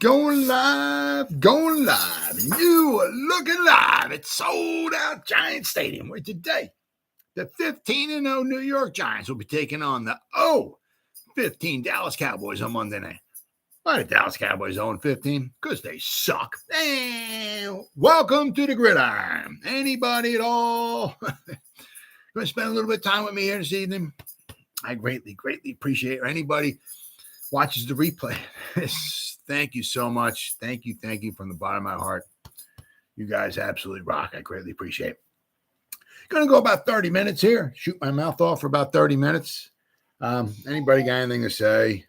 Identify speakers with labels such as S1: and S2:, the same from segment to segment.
S1: Going live, going live. And you are looking live at Sold Out Giant Stadium, where today the 15-0 New York Giants will be taking on the 0-15 Dallas Cowboys on Monday night. Why the Dallas Cowboys 0-15? Because they suck. And welcome to the Gridiron. Anybody at all going to spend a little bit of time with me here this evening? I greatly appreciate it. Anybody watches the replay. Thank you so much. Thank you from the bottom of my heart. You guys absolutely rock. I greatly appreciate it. Going to go about 30 minutes here. Shoot my mouth off for about 30 minutes. Anybody got anything to say?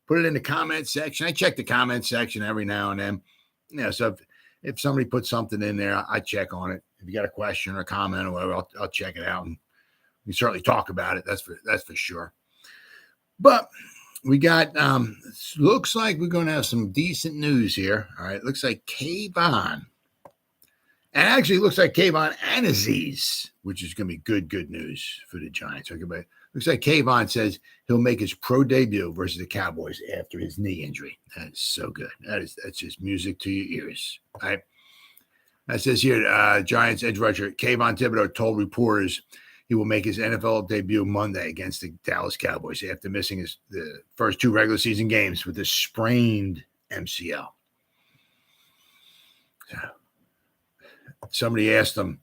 S1: Put it in the comment section. I check the comment section every now and then. Yeah, so if somebody puts something in there, I check on it. If you got a question or a comment or whatever, I'll check it out, and we certainly talk about it. That's for sure. But we got, looks like we're going to have some decent news here. All right. Looks like Kayvon. And actually looks like Kayvon and Azeez, which is going to be good news for the Giants. Okay, but looks like Kayvon says he'll make his pro debut versus the Cowboys after his knee injury. That is so good. That's just music to your ears. All right. That says here, Giants edge rusher Kayvon Thibodeau told reporters he will make his NFL debut Monday against the Dallas Cowboys after missing the first two regular season games with a sprained MCL. Somebody asked him,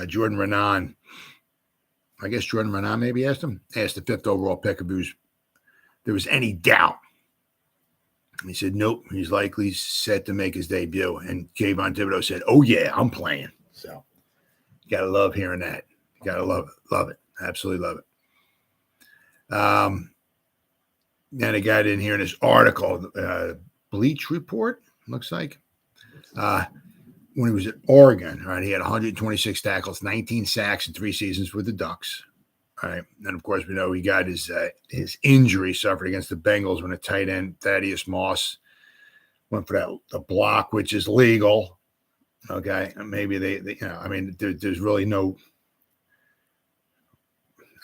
S1: Jordan Renan, I guess Jordan Renan maybe asked the fifth overall pick if there was any doubt. He said, nope, he's likely set to make his debut. And Kayvon Thibodeau said, oh, yeah, I'm playing. So you got to love hearing that. You got to love it. Absolutely love it. Then I got in here in this article, Bleach Report, looks like. When he was at Oregon, right, he had 126 tackles, 19 sacks in 3 seasons with the Ducks. All right. And of course, we know he got his injury suffered against the Bengals when a tight end, Thaddeus Moss, went for the block, which is legal. Okay. And maybe there's really no.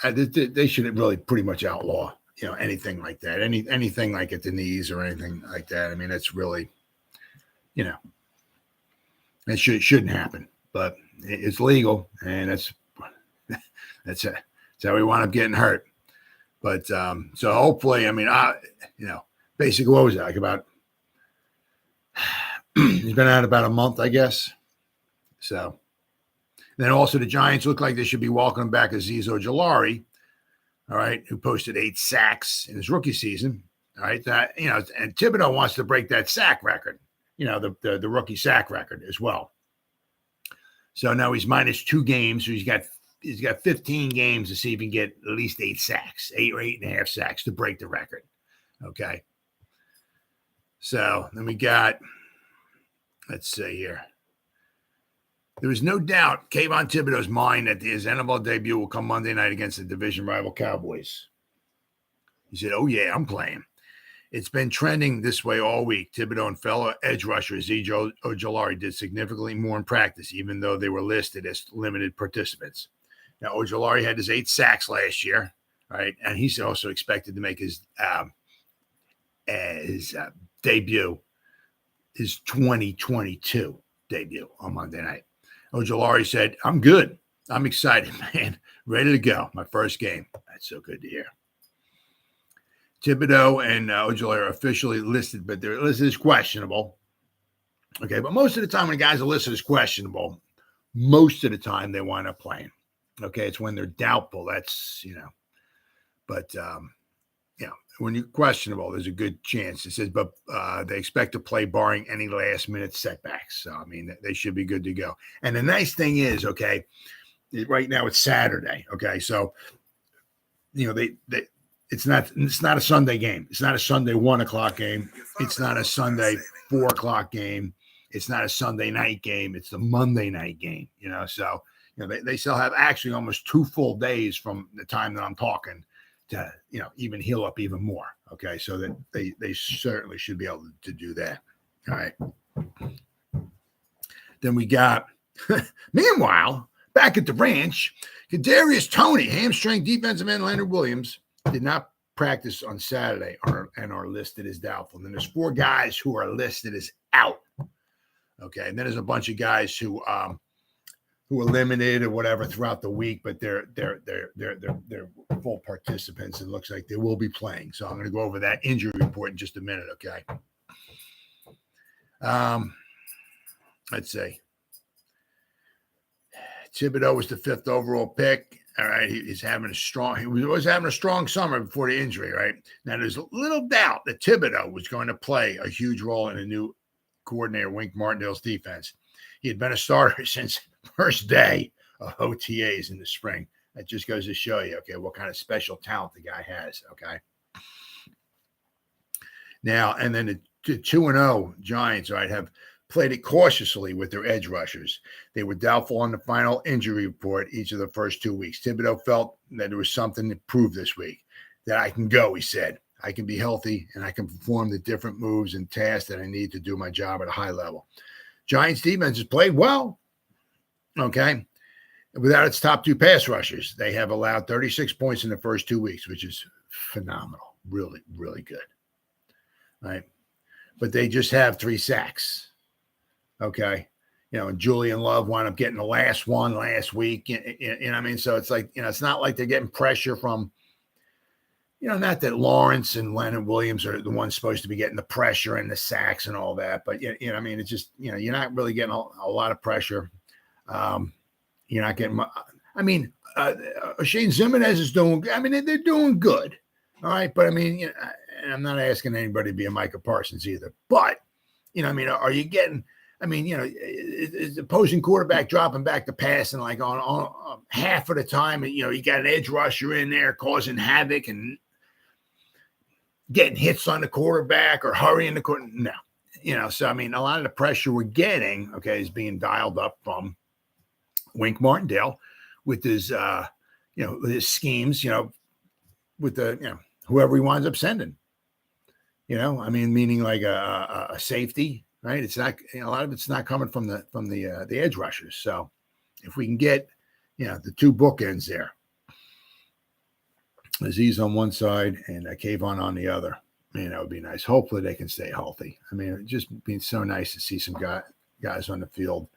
S1: They should really pretty much outlaw, anything like that. Anything like at the knees or anything like that. I mean, that's really, it shouldn't happen, but it's legal, and that's how we wind up getting hurt. But so hopefully, basically, what was it like about? He's been out about a month, I guess. So. Then also the Giants look like they should be welcoming back Azeez Ojulari, all right, who posted 8 sacks in his rookie season. All right, and Thibodeau wants to break that sack record, the rookie sack record as well. So now he's minus 2 games, so he's got 15 games to see if he can get at least 8 sacks, 8 or 8.5 sacks to break the record. Okay. So then we got, let's see here. There is no doubt Kayvon Thibodeau's mind that his NFL debut will come Monday night against the division rival Cowboys. He said, oh, yeah, I'm playing. It's been trending this way all week. Thibodeau and fellow edge rusher Azeez Ojulari did significantly more in practice, even though they were listed as limited participants. Now, Ojulari had his 8 sacks last year, right? And he's also expected to make his debut, his 2022 debut on Monday night. Ojulari said, I'm good. I'm excited, man. Ready to go. My first game. That's so good to hear. Thibodeau and Ojulari are officially listed, but they're listed as questionable. Okay, but most of the time when guys are listed as questionable, most of the time they wind up playing. Okay, it's when they're doubtful. That's, but, when you're questionable, there's a good chance. It says, but they expect to play barring any last-minute setbacks. So, they should be good to go. And the nice thing is, okay, right now it's Saturday. Okay, so, it's not a Sunday game. It's not a Sunday 1:00 game. It's not a Sunday 4:00 game. It's not a Sunday night game. It's the Monday night game. So they still have actually almost 2 full days from the time that I'm talking to even heal up even more. Okay, so that they certainly should be able to do that. All right. Then we got, meanwhile, back at the ranch, Kadarius Toney, hamstring defensive end Leonard Williams did not practice on Saturday and are listed as doubtful. And then there's 4 guys who are listed as out. Okay, and then there's a bunch of guys who are limited or whatever throughout the week, but they're full participants. It looks like they will be playing. So I'm going to go over that injury report in just a minute. Okay. Let's see. Thibodeau was the 5th overall pick. All right, he was always having a strong summer before the injury, right? Now, there's little doubt that Thibodeau was going to play a huge role in the new coordinator, Wink Martindale's defense. He had been a starter since first day of OTAs in the spring. That just goes to show you, okay, what kind of special talent the guy has, okay? Now, and then the 2-0 Giants, right, have played it cautiously with their edge rushers. They were doubtful on the final injury report each of the first 2 weeks. Thibodeau felt that there was something to prove this week, that I can go, he said. I can be healthy, and I can perform the different moves and tasks that I need to do my job at a high level. Giants defense has played well, okay, without its top 2 pass rushers. They have allowed 36 points in the first 2 weeks, which is phenomenal. Really, really good, right? But they just have 3 sacks. Okay. And Julian Love wound up getting the last one last week. You know what I mean? So it's like, it's not like they're getting pressure from, not that Lawrence and Leonard Williams are the ones supposed to be getting the pressure and the sacks and all that. But, I mean, it's just, you're not really getting a lot of pressure. You're not getting, Oshane Ximines is doing, they're doing good. All right. But, and I'm not asking anybody to be a Micah Parsons either. But, are you getting, is the opposing quarterback dropping back to pass and like on half of the time, and, you got an edge rusher in there causing havoc and getting hits on the quarterback or hurrying the quarterback? No. So, a lot of the pressure we're getting, okay, is being dialed up from Wink Martindale with his, his schemes, with the, whoever he winds up sending, meaning like a safety. Right, it's not a lot of it's not coming from the edge rushers. So if we can get the 2 bookends there, Azeez on one side and Kayvon on the other, that would be nice. Hopefully they can stay healthy. It'd just be so nice to see some guys on the field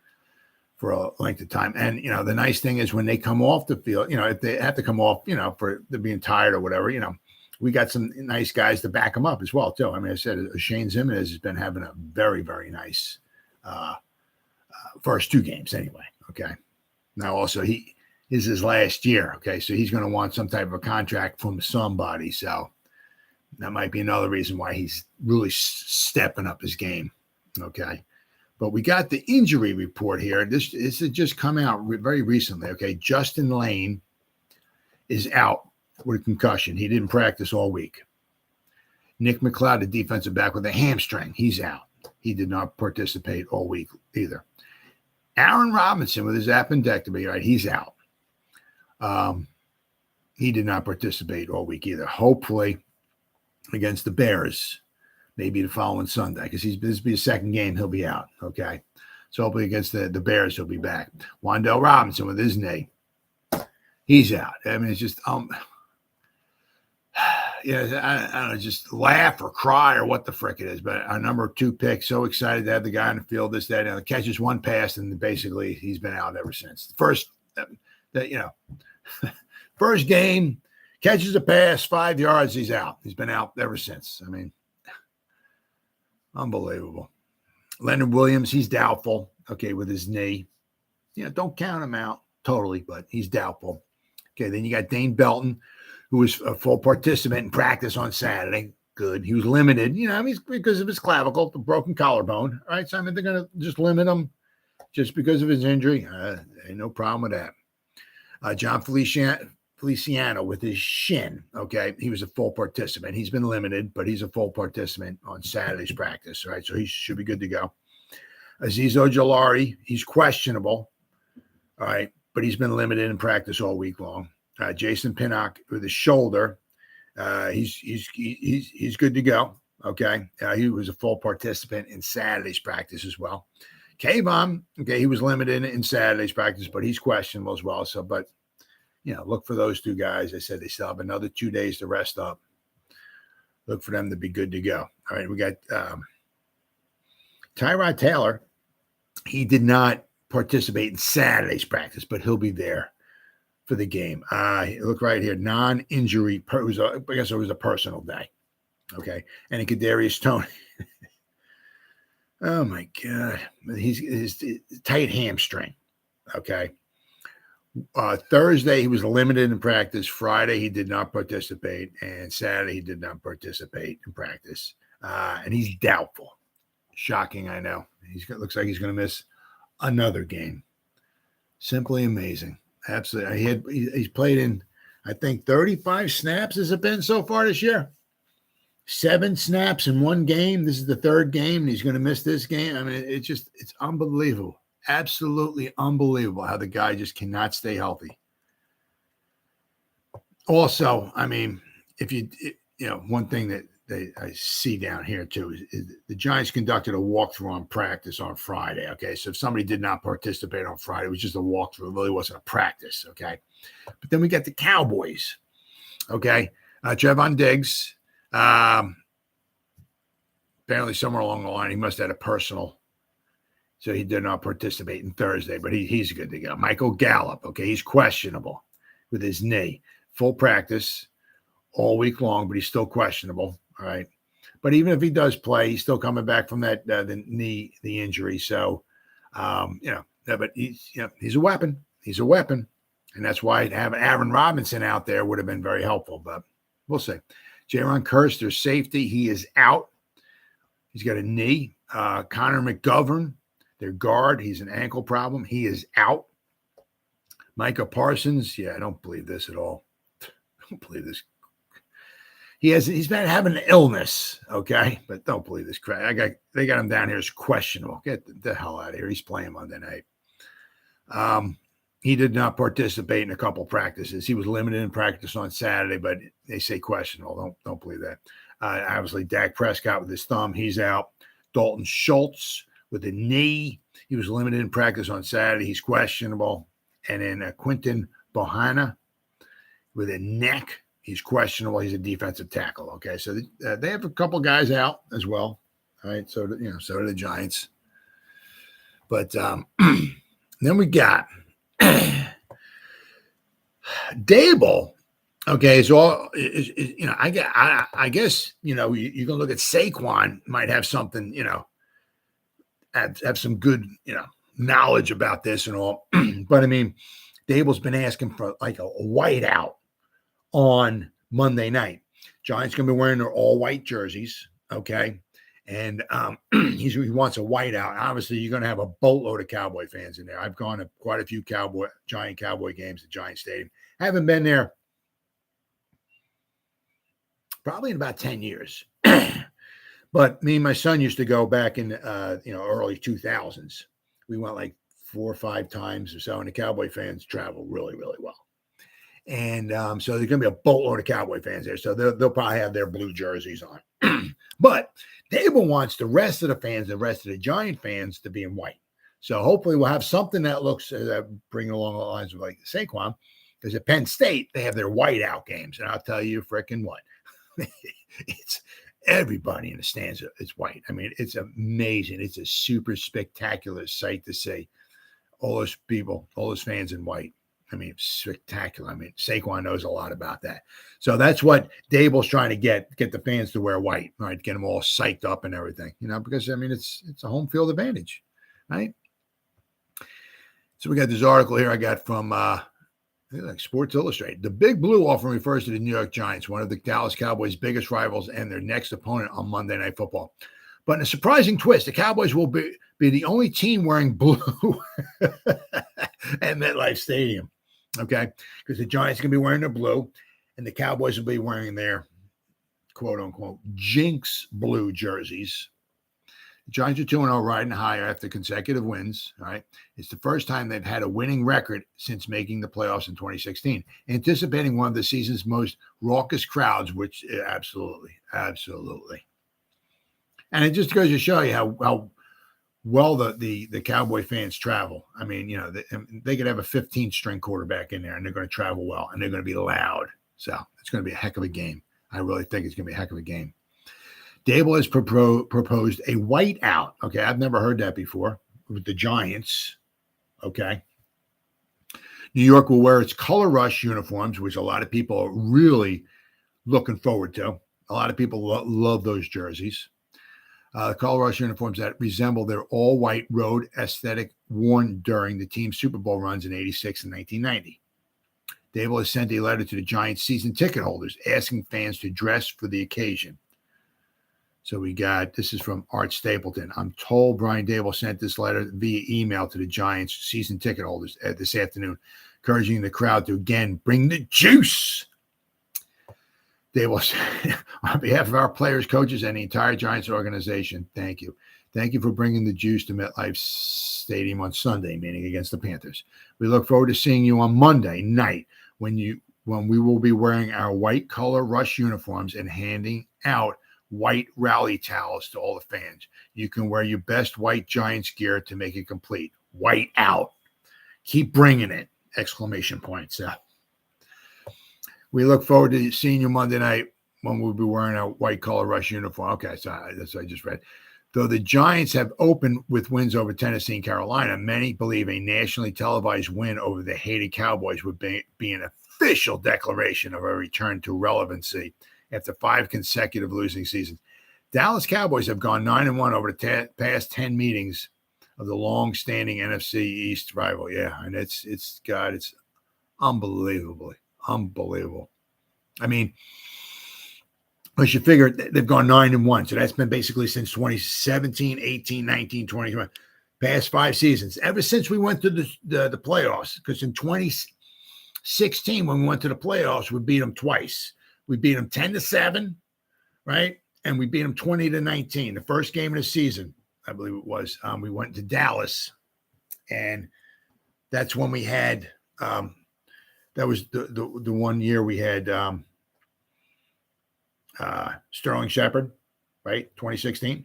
S1: for a length of time. And the nice thing is when they come off the field, if they have to come off, for them being tired or whatever, we got some nice guys to back them up as well, too. I said Oshane Ximines has been having a very, very nice first 2 games anyway, okay? Now, also, this is his last year, okay? So he's going to want some type of a contract from somebody. So that might be another reason why he's really stepping up his game, okay? But we got the injury report here. This had just come out very recently, okay? Justin Lane is out with a concussion. He didn't practice all week. Nick McLeod, the defensive back with a hamstring, he's out. He did not participate all week either. Aaron Robinson with his appendectomy, right, he's out. He did not participate all week either. Hopefully against the Bears, maybe the following Sunday, because this will be his second game, he'll be out, okay? So hopefully against the Bears, he'll be back. Wan'Dale Robinson with his knee, he's out. It's just I don't know, just laugh or cry or what the frick it is. But our number 2 pick, so excited to have the guy on the field this day. Now, catches 1 pass, and basically he's been out ever since. First game, catches a pass, 5 yards, he's out. He's been out ever since. Unbelievable. Leonard Williams, he's doubtful, okay, with his knee. Don't count him out totally, but he's doubtful. Okay, then you got Dane Belton, who was a full participant in practice on Saturday. Good. He was limited, because of his clavicle, the broken collarbone. All right, so they're going to just limit him just because of his injury. Ain't no problem with that. John Feliciano with his shin, okay, he was a full participant. He's been limited, but he's a full participant on Saturday's practice, all right, so he should be good to go. Azeez Ojulari, he's questionable, all right, but he's been limited in practice all week long. Jason Pinnock with his shoulder, he's good to go. Okay, he was a full participant in Saturday's practice as well. Kayvon, okay, he was limited in Saturday's practice, but he's questionable as well. So, but look for those 2 guys. I said they still have another 2 days to rest up. look for them to be good to go. All right, we got Tyrod Taylor. He did not participate in Saturday's practice, but he'll be there for the game. Look right here, non-injury. I guess it was a personal day. Okay, and Kadarius Toney. Oh my God, he's tight hamstring. Okay. Thursday he was limited in practice. Friday he did not participate, and Saturday he did not participate in practice. And he's doubtful. Shocking, I know. Looks like he's going to miss another game. Simply amazing. Absolutely. He's played in, I think, 35 snaps has it been so far this year. 7 snaps in one game. This is the third game, and he's going to miss this game. I mean, it's unbelievable. Absolutely unbelievable how the guy just cannot stay healthy. Also, I mean, one thing that I see down here too is the Giants conducted a walkthrough on practice on Friday. Okay, so if somebody did not participate on Friday, it was just a walkthrough. It really wasn't a practice. Okay, but then we got the Cowboys. Okay, Trevon Diggs. Apparently somewhere along the line, he must have had a personal, so he did not participate in Thursday, but he's good to go. Michael Gallup, okay, he's questionable with his knee. Full practice all week long, but he's still questionable, all right? But even if he does play, he's still coming back from that the injury. So, but he's a weapon. He's a weapon, and that's why having Aaron Robinson out there would have been very helpful, but we'll see. Jaron Kearse, their safety, he is out. He's got a knee. Connor McGovern, their guard, he's an ankle problem. He is out. Micah Parsons, I don't believe this at all. I don't believe this. He's been having an illness, okay? But don't believe this crap. They got him down here as questionable. Get the hell out of here. He's playing Monday night. He did not participate in a couple practices. He was limited in practice on Saturday, but they say questionable. Don't believe that. Obviously, Dak Prescott with his thumb, he's out. Dalton Schultz with a knee. He was limited in practice on Saturday. He's questionable. And then Quinton Bohanna with a neck. He's questionable. He's a defensive tackle. Okay, so they have a couple guys out as well. All right, so do the Giants. But then we got Dable. Okay, so I guess you can look at Saquon, might have something, have some good knowledge about this and all. But I mean, Dable's been asking for like a whiteout on Monday night. Giants gonna be wearing their all white jerseys, okay, and he wants a whiteout. Obviously, you're gonna have a boatload of Cowboy fans in there. I've gone to quite a few Giant Cowboy games at Giant Stadium. Haven't been there probably in about 10 years. But me and my son used to go back in early 2000s. We went like 4 or 5 times or so, and the Cowboy fans travel really, really well. And so there's going to be a boatload of Cowboy fans there. So they'll probably have their blue jerseys on. But Dable wants the rest of the fans, the rest of the Giant fans to be in white. So hopefully we'll have something that looks bring along the lines of like Saquon. Because at Penn State, they have their whiteout games. And I'll tell you frickin' what. It's everybody in the stands is white. I mean, it's amazing. It's a super spectacular sight to see. All those people, all those fans in white. I mean, spectacular. I mean, Saquon knows a lot about that. So that's what Dable's trying to get the fans to wear white, right? Get them all psyched up and everything, because, I mean, it's a home field advantage, right? So we got this article here I got from like Sports Illustrated. The Big Blue often refers to the New York Giants, one of the Dallas Cowboys' biggest rivals and their next opponent on Monday Night Football. But in a surprising twist, the Cowboys will be the only team wearing blue at MetLife Stadium, okay? Because the Giants are going to be wearing their blue, and the Cowboys will be wearing their quote-unquote Jinx blue jerseys. The Giants are 2-0 riding higher after consecutive wins. All right. It's the first time they've had a winning record since making the playoffs in 2016, anticipating one of the season's most raucous crowds, which absolutely. And it just goes to show you how well the Cowboy fans travel. I mean, they could have a 15-string quarterback in there, and they're going to travel well, and they're going to be loud. So it's going to be a heck of a game. I really think it's going to be a heck of a game. Dable has proposed a white out. Okay, I've never heard that before with the Giants. Okay. New York will wear its color rush uniforms, which a lot of people are really looking forward to. A lot of people love those jerseys. Color rush uniforms that resemble their all-white road aesthetic worn during the team's Super Bowl runs in '86 and 1990. Dable has sent a letter to the Giants season ticket holders asking fans to dress for the occasion. So this is from Art Stapleton. I'm told Brian Dable sent this letter via email to the Giants season ticket holders this afternoon, encouraging the crowd to again bring the juice. Dable said, on behalf of our players, coaches, and the entire Giants organization, thank you. Thank you for bringing the juice to MetLife Stadium on Sunday, meaning against the Panthers. We look forward to seeing you on Monday night when we will be wearing our white color rush uniforms and handing out white rally towels to all the fans. You can wear your best white Giants gear to make it complete. White out. Keep bringing it! Exclamation points. We look forward to seeing you Monday night when we'll be wearing our white collar rush uniform. Okay, so that's what I just read. Though the Giants have opened with wins over Tennessee and Carolina, many believe a nationally televised win over the hated Cowboys would be an official declaration of a return to relevancy after 5 consecutive losing seasons. Dallas Cowboys have gone 9-1 over the past 10 meetings of the long-standing NFC East rival. Yeah, and it's unbelievable. I mean, I should figure they've gone 9-1. So that's been basically since 2017, 18, 19, 20. Past 5 seasons. Ever since we went to the playoffs, because in 2016, when we went to the playoffs, we beat them twice. We beat them 10-7, right? And we beat them 20-19. The first game of the season, I believe it was. We went to Dallas, and that's when we had that was the 1 year we had Sterling Shepard, right? 2016.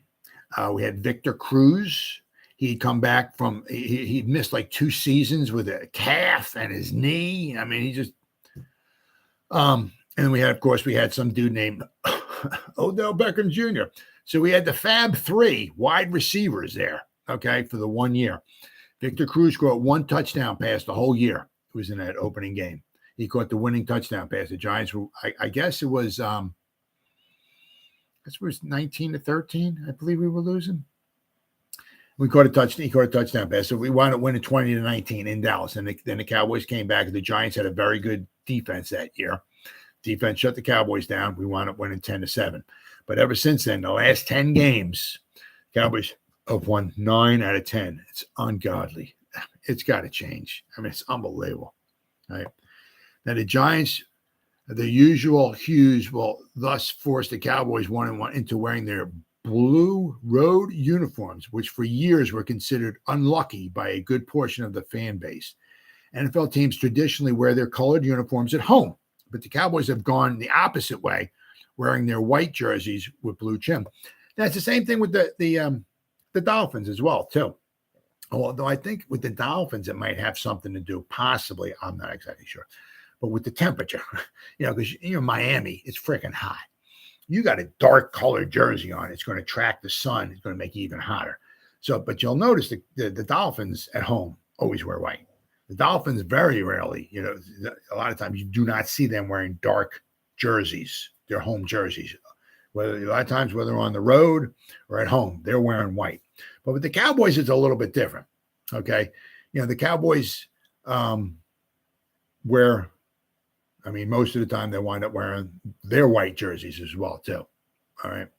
S1: We had Victor Cruz. He'd come back from he missed like 2 seasons with a calf and his knee. I mean, he just and we had some dude named Odell Beckham Jr. So we had the Fab 3 wide receivers there, okay, for the 1 year. Victor Cruz caught 1 touchdown pass the whole year. It was in that opening game. He caught the winning touchdown pass. The Giants were, I guess it was 19-13. I believe we were losing. He caught a touchdown pass. So we wound up winning 20-19 in Dallas. And then the Cowboys came back. The Giants had a very good defense that year. Defense shut the Cowboys down. We wound up winning 10-7. But ever since then, the last 10 games, Cowboys have won 9 out of 10. It's ungodly. It's got to change. I mean, it's unbelievable. Right? Now, the Giants, the usual hues will thus force the Cowboys 1-1 into wearing their blue road uniforms, which for years were considered unlucky by a good portion of the fan base. NFL teams traditionally wear their colored uniforms at home, but the Cowboys have gone the opposite way, wearing their white jerseys with blue trim. That's the same thing with the Dolphins as well, too. Although I think with the Dolphins, it might have something to do, possibly, I'm not exactly sure, but with the temperature, because Miami, it's freaking hot. You got a dark colored jersey on, it's going to attract the sun, it's going to make you even hotter. So, but you'll notice the Dolphins at home always wear white. The Dolphins very rarely, a lot of times you do not see them wearing dark jerseys, their home jerseys. A lot of times, whether on the road or at home, they're wearing white. But with the Cowboys, it's a little bit different. Okay. The Cowboys wear, most of the time they wind up wearing their white jerseys as well, too. All right.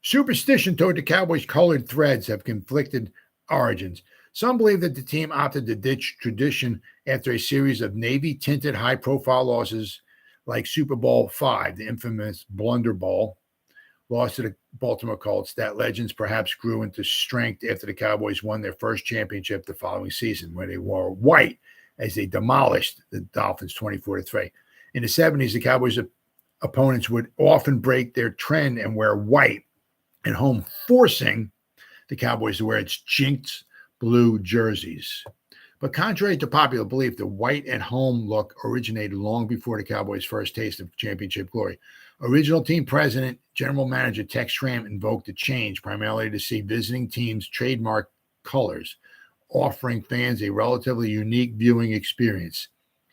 S1: Superstition toward the Cowboys' colored threads have conflicted origins. Some believe that the team opted to ditch tradition after a series of navy-tinted high-profile losses like Super Bowl V, the infamous Blunder Bowl, lost to the Baltimore Colts. That legends perhaps grew into strength after the Cowboys won their first championship the following season, where they wore white as they demolished the Dolphins 24-3. In the 70s, the Cowboys' opponents would often break their trend and wear white at home, forcing the Cowboys to wear its Jinx blue jerseys. But contrary to popular belief, the white at home look originated long before the Cowboys' first taste of championship glory. Original team president, general manager Tex Schramm invoked the change primarily to see visiting teams' trademark colors, offering fans a relatively unique viewing experience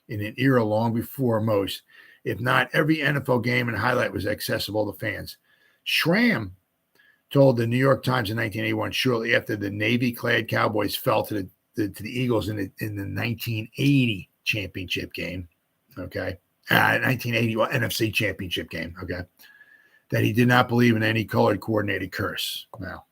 S1: in an era long before most, if not every NFL game and highlight was accessible to fans. Schramm told the New York Times in 1981, shortly after the navy-clad Cowboys fell to the Eagles in the 1980 championship game, okay, 1980 NFC championship game, okay, that he did not believe in any color coordinated curse. Now,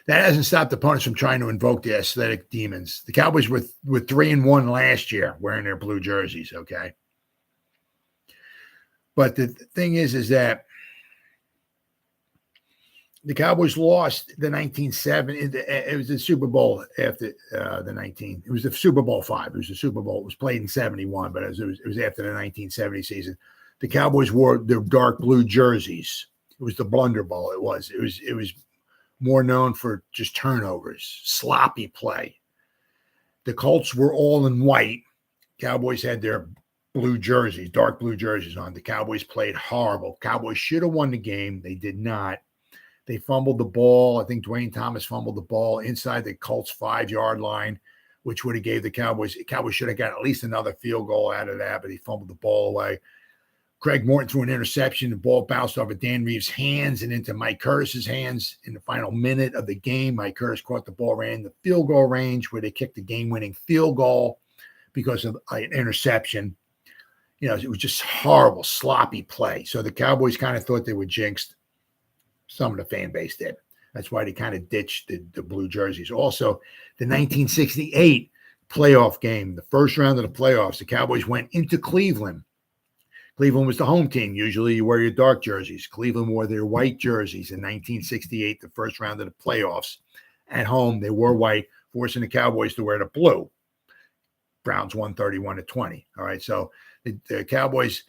S1: that hasn't stopped opponents from trying to invoke the aesthetic demons. The Cowboys were 3-1 last year wearing their blue jerseys, okay? But the thing is that the Cowboys lost the 1970. It was the Super Bowl after the 19. It was the Super Bowl 5. It was the Super Bowl. It was played in 71, but it was after the 1970 season. The Cowboys wore their dark blue jerseys. It was the Blunder Bowl. It was more known for just turnovers, sloppy play. The Colts were all in white. Cowboys had their blue jerseys, dark blue jerseys on. The Cowboys played horrible. Cowboys should have won the game. They did not. They fumbled the ball. I think Dwayne Thomas fumbled the ball inside the Colts 5-yard line, which would have gave the Cowboys should have got at least another field goal out of that, but he fumbled the ball away. Craig Morton threw an interception. The ball bounced off of Dan Reeves' hands and into Mike Curtis's hands in the final minute of the game. Mike Curtis caught the ball, ran the field goal range where they kicked the game-winning field goal because of an interception. You know, it was just horrible, sloppy play. So the Cowboys kind of thought they were jinxed. Some of the fan base did. That's why they kind of ditched the blue jerseys. Also, the 1968 playoff game, the first round of the playoffs, the Cowboys went into Cleveland. Cleveland was the home team. Usually you wear your dark jerseys. Cleveland wore their white jerseys in 1968, the first round of the playoffs. At home, they wore white, forcing the Cowboys to wear the blue. Browns won 31-20. All right, so the Cowboys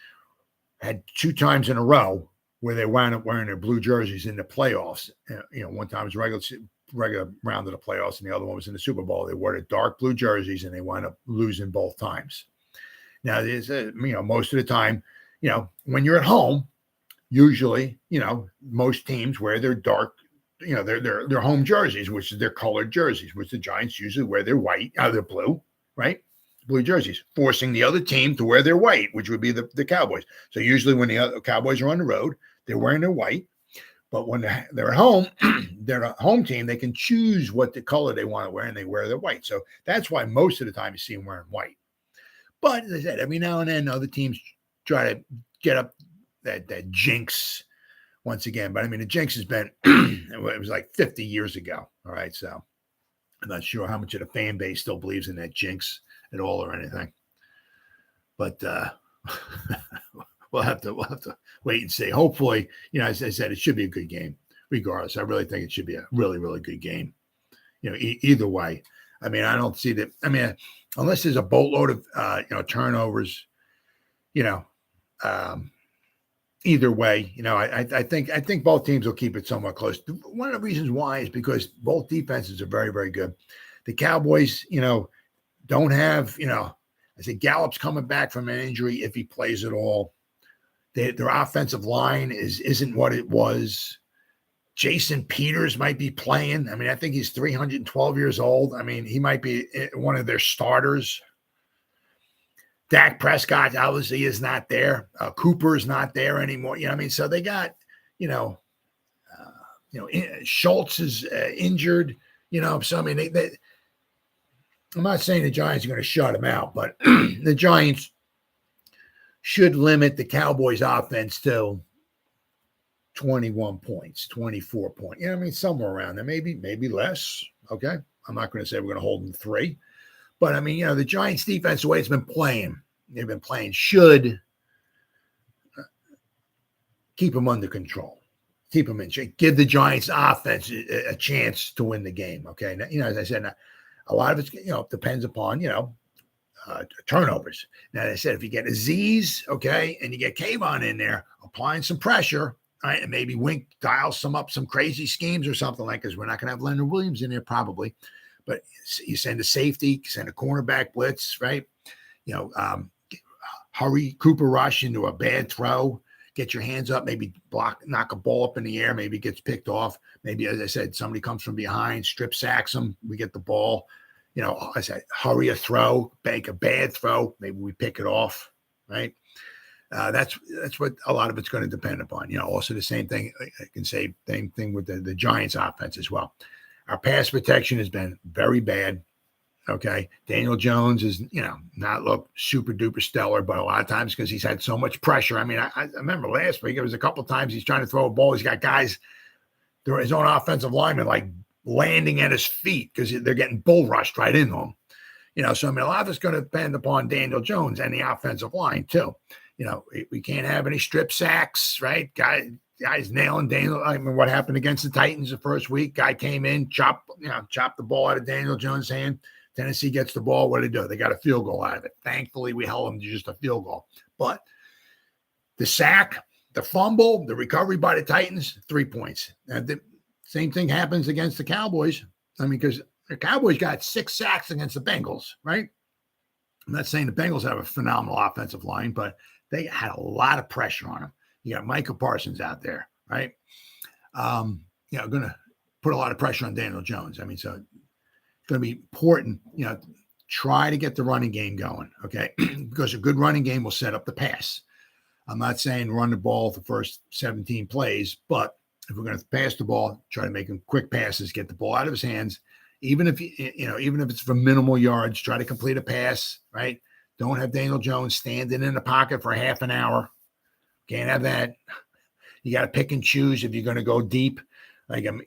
S1: had 2 times in a row where they wound up wearing their blue jerseys in the playoffs. You know, one time was regular round of the playoffs, and the other one was in the Super Bowl. They wore the dark blue jerseys, and they wound up losing both times. Now, there's most of the time, when you're at home, usually, most teams wear their dark, their home jerseys, which is their colored jerseys, which the Giants usually wear their white, their blue, right? Blue jerseys, forcing the other team to wear their white, which would be the Cowboys. So usually when the other Cowboys are on the road, they're wearing their white. But when they're at home, they're a home team, they can choose what the color they want to wear, and they wear their white. So that's why most of the time you see them wearing white. But as I said, every now and then other teams try to get up that jinx once again. But I mean, the jinx has been, it was like 50 years ago. All right. So I'm not sure how much of the fan base still believes in that jinx at all or anything. But we'll have to wait and see. Hopefully, as I said, it should be a good game regardless. I really think it should be a really, really good game. Either way. I mean, I don't see that. I mean, unless there's a boatload of, turnovers, either way, I think both teams will keep it somewhat close. One of the reasons why is because both defenses are very, very good. The Cowboys, don't have, I say Gallup's coming back from an injury if he plays at all. Their offensive line isn't what it was. Jason Peters might be playing. I mean, I think he's 312 years old. I mean, he might be one of their starters. Dak Prescott obviously is not there. Cooper is not there anymore. So they got, Schultz is injured. So I mean, I'm not saying the Giants are going to shut him out, but the Giants should limit the Cowboys' offense to 21 points, 24 points. Somewhere around there, maybe less. Okay. I'm not going to say we're going to hold them 3. But, I mean, the Giants defense, the way it's been playing, should keep them under control. Keep them in check. Give the Giants offense a chance to win the game, okay? Now, as I said, a lot of it, depends upon, turnovers. Now, as I said, if you get Azeez, okay, and you get Kayvon in there applying some pressure, right, and maybe Wink dials some crazy schemes or something like this. We're not going to have Leonard Williams in there probably. But you send a safety, send a cornerback blitz, right? hurry Cooper Rush into a bad throw, get your hands up, maybe knock a ball up in the air, maybe it gets picked off. Maybe, as I said, somebody comes from behind, strip sacks them, we get the ball. I said, hurry a throw, make a bad throw, maybe we pick it off, right? That's what a lot of it's going to depend upon. Also the same thing, I can say same thing with the Giants offense as well. Our pass protection has been very bad. Okay. Daniel Jones is, not look super duper stellar, but a lot of times because he's had so much pressure. I mean, I remember last week, it was a couple of times he's trying to throw a ball. He's got guys, his own offensive linemen, like landing at his feet because they're getting bull rushed right into him. So a lot of it's going to depend upon Daniel Jones and the offensive line too. We can't have any strip sacks, right? Guys nailing Daniel. I mean, what happened against the Titans the first week? Guy came in, chopped the ball out of Daniel Jones' hand. Tennessee gets the ball. What do they do? They got a field goal out of it. Thankfully, we held them to just a field goal. But the sack, the fumble, the recovery by the Titans, 3 points. And the same thing happens against the Cowboys. I mean, because the Cowboys got 6 sacks against the Bengals, right? I'm not saying the Bengals have a phenomenal offensive line, but they had a lot of pressure on them. You got Micah Parsons out there, right? Going to put a lot of pressure on Daniel Jones. I mean, so it's going to be important, try to get the running game going, okay? Because a good running game will set up the pass. I'm not saying run the ball the first 17 plays, but if we're going to pass the ball, try to make him quick passes, get the ball out of his hands. Even if it's for minimal yards, try to complete a pass, right? Don't have Daniel Jones standing in the pocket for half an hour. Can't have that. You got to pick and choose if you're going to go deep. Like, if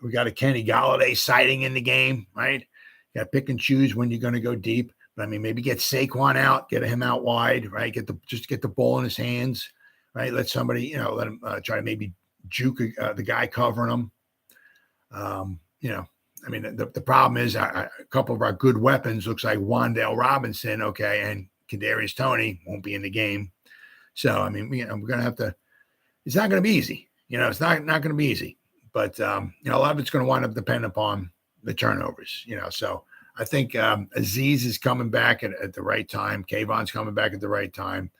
S1: we got a Kenny Golladay sighting in the game, right? You got to pick and choose when you're going to go deep. But maybe get Saquon out, get him out wide, right? Get the ball in his hands, right? Let somebody, let him try to maybe juke the guy covering him. The problem is a couple of our good weapons looks like Wan'Dale Robinson, okay, and Kadarius Toney won't be in the game. So, we're going to have to – it's not going to be easy. It's not going to be easy. But, a lot of it's going to wind up depending upon the turnovers, So, I think Azeez is coming back at the right time. Kayvon's coming back at the right time.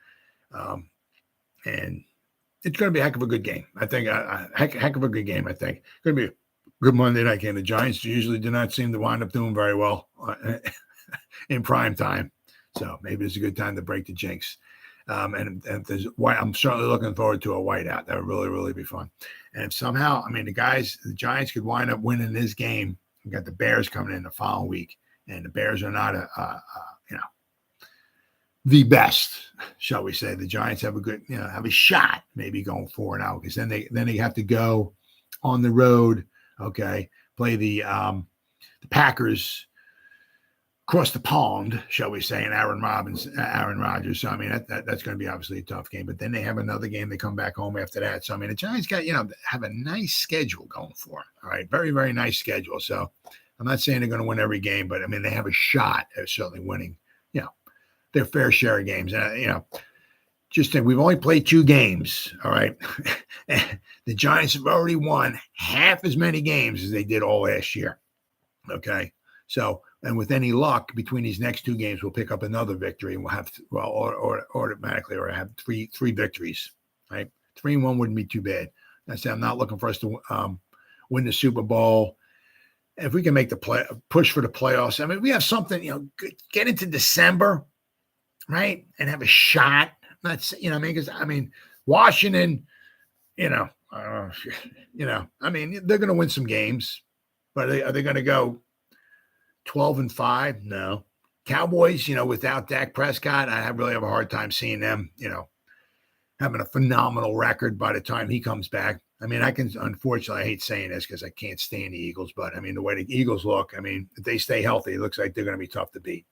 S1: And it's going to be a heck of a good game. I think a heck of a good game, I think. It's going to be a good Monday night game. The Giants usually do not seem to wind up doing very well in prime time. So maybe it's a good time to break the jinx. And if there's I'm certainly looking forward to a whiteout. That would really, really be fun. And if somehow, the Giants could wind up winning this game. We got the Bears coming in the following week, and the Bears are not the best, shall we say. The Giants have have a shot maybe going 4-0, because then they have to go on the road. Okay, play the Packers across the pond, shall we say, and Aaron Rodgers. So that's going to be obviously a tough game. But then they have another game. They come back home after that. So the Giants got have a nice schedule going for them. All right, very, very nice schedule. So I'm not saying they're going to win every game, but they have a shot at certainly winning their fair share of games. And just think, we've only played 2 games. All right, the Giants have already won half as many games as they did all last year. Okay, so. And with any luck, between these next 2 games, we'll pick up another victory, and we'll have automatically have three victories, right? 3-1 wouldn't be too bad. I say I'm not looking for us to win the Super Bowl. If we can make the push for the playoffs, we have something. Get into December, right, and have a shot. That's because Washington, they're going to win some games, but are they going to go 12-5? No. Cowboys, without Dak Prescott, I really have a hard time seeing them, having a phenomenal record by the time he comes back. Unfortunately, I hate saying this because I can't stand the Eagles, but the way the Eagles look, if they stay healthy, it looks like they're going to be tough to beat.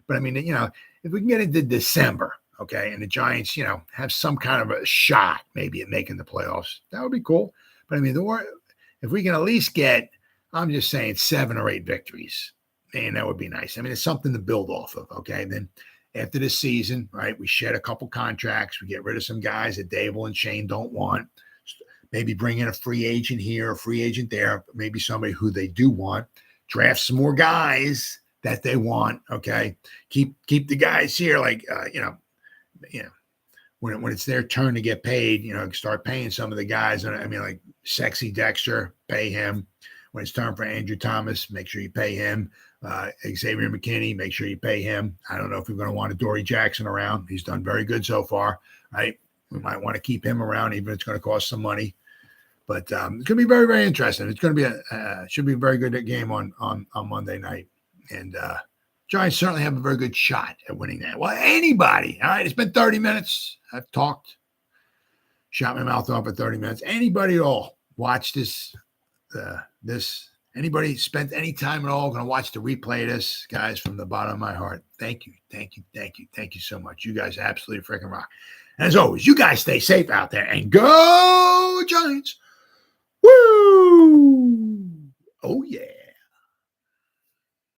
S1: But if we can get into December, okay, and the Giants, have some kind of a shot maybe at making the playoffs, that would be cool. But if we can at least get, I'm just saying, 7 or 8 victories, man, that would be nice. It's something to build off of, okay? And then after this season, right, we shed a couple contracts. We get rid of some guys that Dable and Shane don't want. Maybe bring in a free agent here, a free agent there, maybe somebody who they do want. Draft some more guys, that they want. Okay, keep the guys here, like when it's their turn to get paid, start paying some of the guys. I mean, like Sexy Dexter, pay him. When it's time for Andrew Thomas, make sure you pay him. Xavier McKinney, make sure you pay him. I don't know if we're going to want Adoree Jackson around. He's done very good so far, right? We might want to keep him around, even if it's going to cost some money. But it's going to be very, very interesting. It's going to be should be a very good game on Monday night. And Giants certainly have a very good shot at winning that. Well, anybody, all right, it's been 30 minutes. I've talked, shot my mouth off for 30 minutes. Anybody at all watch this, anybody spent any time at all going to watch the replay of this, guys, from the bottom of my heart. Thank you so much. You guys absolutely freaking rock. And as always, you guys stay safe out there and go Giants. Woo! Oh, yeah.